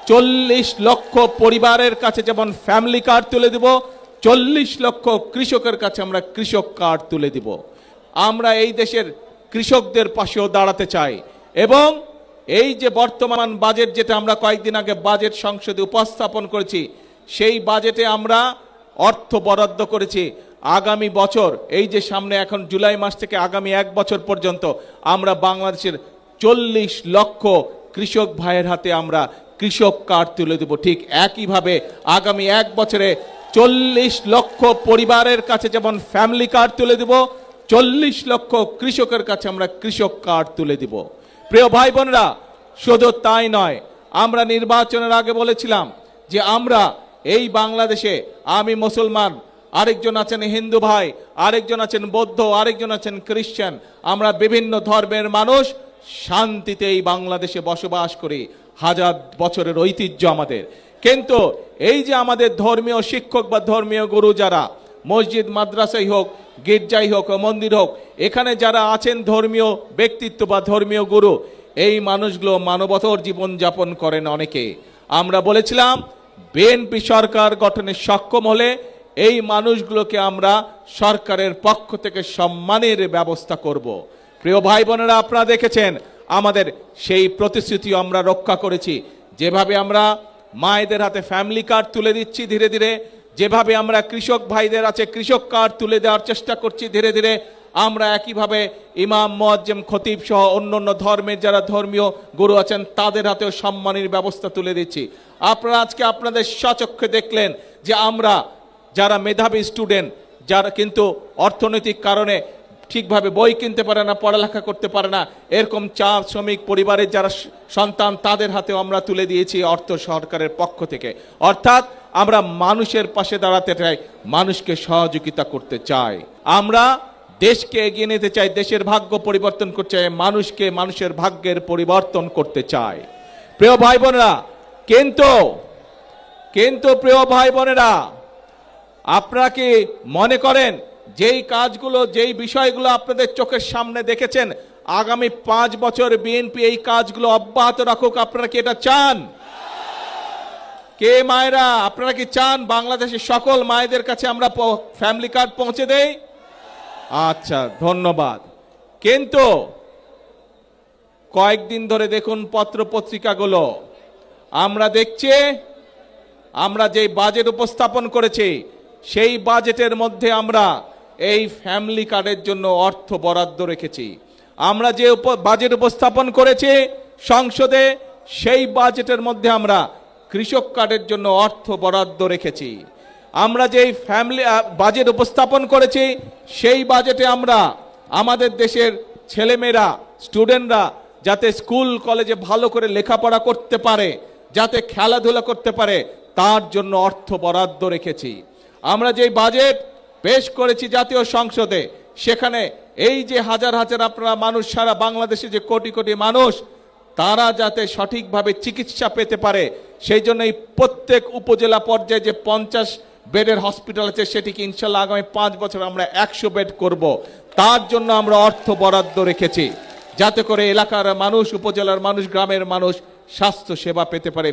40 লক্ষ পরিবারের কাছে যেমন ফ্যামিলি কার্ড তুলে দিব, 40 লক্ষ কৃষকের কাছে আমরা কৃষক কার্ড তুলে দিব। আমরা এই দেশের কৃষকদের পাশেও দাঁড়াতে চাই এবং এই যে বর্তমান বাজেট যেটা আমরা কয়েকদিন আগে বাজেট সংসদে উপস্থাপন করেছি, সেই বাজেটে আমরা অর্থ বরাদ্দ করেছি আগামী বছর, এই যে সামনে এখন জুলাই মাস থেকে আগামী 1 বছর পর্যন্ত আমরা বাংলাদেশের 40 লক্ষ কৃষক ভাইয়ের হাতে আমরা কৃষক কার্ড তুলে দেব। ঠিক একইভাবে আগামী 1 বছরে 40 লক্ষ পরিবারের কাছে যেমন ফ্যামিলি কার্ড তুলে দেব, 40 লক্ষ কৃষকের কাছে আমরা কৃষক কার্ড তুলে দিব। প্রিয় ভাই বোনেরা, শুধু তাই নয়, আমরা নির্বাচনের আগে বলেছিলাম যে আমরা এই বাংলাদেশে, আমি মুসলমান, আরেকজন আছেন হিন্দু ভাই, আরেকজন আছেন বৌদ্ধ, আরেকজন আছেন খ্রিস্টান, আমরা বিভিন্ন ধর্মের মানুষ শান্তিতে এই বাংলাদেশে বসবাস করি, হাজার বছরের ঐতিহ্য আমাদের। কিন্তু এই যে আমাদের ধর্মীয় শিক্ষক বা ধর্মীয় গুরু যারা, মসজিদ মাদ্রাসাই হোক, গির্জাই হোক, মন্দির হোক, এখানে যারা আছেন ধর্মীয় ব্যক্তিত্ব বা ধর্মীয় গুরু, এই মানুষগুলো মানবতর জীবন যাপন করেন অনেকে। আমরা বলেছিলাম বিএনপি সরকার গঠনে সক্ষম হলে এই মানুষগুলোকে আমরা সরকারের পক্ষ থেকে সম্মানের ব্যবস্থা করব। প্রিয় ভাই বোনেরা, আপনারা দেখেছেন আমাদের সেই প্রতিশ্রুতি আমরা রক্ষা করেছি। যেভাবে আমরা মায়েদের হাতে ফ্যামিলি কার্ড তুলে দিচ্ছি ধীরে ধীরে, যেভাবে আমরা কৃষক ভাইদের আছে কৃষক কার্ড তুলে দেওয়ার চেষ্টা করছি ধীরে ধীরে, আমরা একইভাবে ইমাম, মুয়াজ্জিম, খতিব সহ অন্যান্য ধর্মের যারা ধর্মীয় গুরু আছেন তাদের হাতেও সম্মানের ব্যবস্থা তুলে দিচ্ছি। আপনারা আজকে আপনাদের স্বচক্ষে দেখলেন যে আমরা যারা মেধাবী স্টুডেন্ট, যারা কিন্তু অর্থনৈতিক কারণে ঠিকভাবে বই কিনতে পারে না, পড়ালেখা করতে পারে না, এরকম চা শ্রমিক পরিবারের যারা সন্তান, তাদের হাতেও আমরা তুলে দিয়েছি অর্থ সরকারের পক্ষ থেকে। অর্থাৎ আমরা মানুষের পাশে দাঁড়াতে চাই, মানুষকে সহযোগিতা করতে চাই, আমরা দেশকে এগিয়ে নিতে চাই, দেশের ভাগ্য পরিবর্তন করতে চাই, মানুষকে মানুষের ভাগ্যের পরিবর্তন করতে চাই। প্রিয় ভাই বোনেরা, কিন্তু প্রিয় ভাই বোনেরা, আপনারা কি মনে করেন যেই কাজগুলো, যেই বিষয়গুলো আপনাদের চোখের সামনে দেখেছেন, আগামী 5 বছর বিএনপি এই কাজগুলো অব্যাহত রাখুক? আপনারা কি এটা চান? কে মায়েরা, আপনারা কি চান বাংলাদেশের সকল মায়েদের কাছে আমরা ফ্যামিলি কার্ড পৌঁছে দেই? আচ্ছা, ধন্যবাদ। কিন্তু কয়েকদিন ধরে দেখুন পত্র পত্রিকাগুলো, আমরা দেখছি আমরা যেই বাজেট উপস্থাপন করেছি সেই বাজেটের মধ্যে আমরা এই ফ্যামিলি কার্ডের জন্য অর্থ বরাদ্দ রেখেছি। আমরা যে বাজেট উপস্থাপন করেছি সংসদে, সেই বাজেটের মধ্যে আমরা কৃষক কার্ডের জন্য অর্থ বরাদ্দ রেখেছি। আমরা যেই ফ্যামিলি বাজেট উপস্থাপন করেছি সেই বাজেটে আমরা আমাদের দেশের ছেলেমেয়েরা, স্টুডেন্টরা যাতে স্কুল কলেজে ভালো করে লেখাপড়া করতে পারে, যাতে খেলাধুলা করতে পারে, তার জন্য অর্থ বরাদ্দ রেখেছি। আমরা যেই বাজেট পেশ করেছি জাতীয় সংসদে, সেখানে এই যে হাজার হাজার আপনারা মানুষ, সারা বাংলাদেশে যে কোটি কোটি মানুষ, তারা যাতে সঠিকভাবে চিকিৎসা পেতে পারে, সেই জন্য এই প্রত্যেক উপজেলা পর্যায়ে যে 50 বেডের হসপিটাল আছে, সেটিকে ইনশাল্লাহ আগামী 5 বছর আমরা 100 বেড করব। তার জন্য আমরা অর্থ বরাদ্দ রেখেছি, যাতে করে এলাকার মানুষ, উপজেলার মানুষ, গ্রামের মানুষ স্বাস্থ্য সেবা পেতে পারে।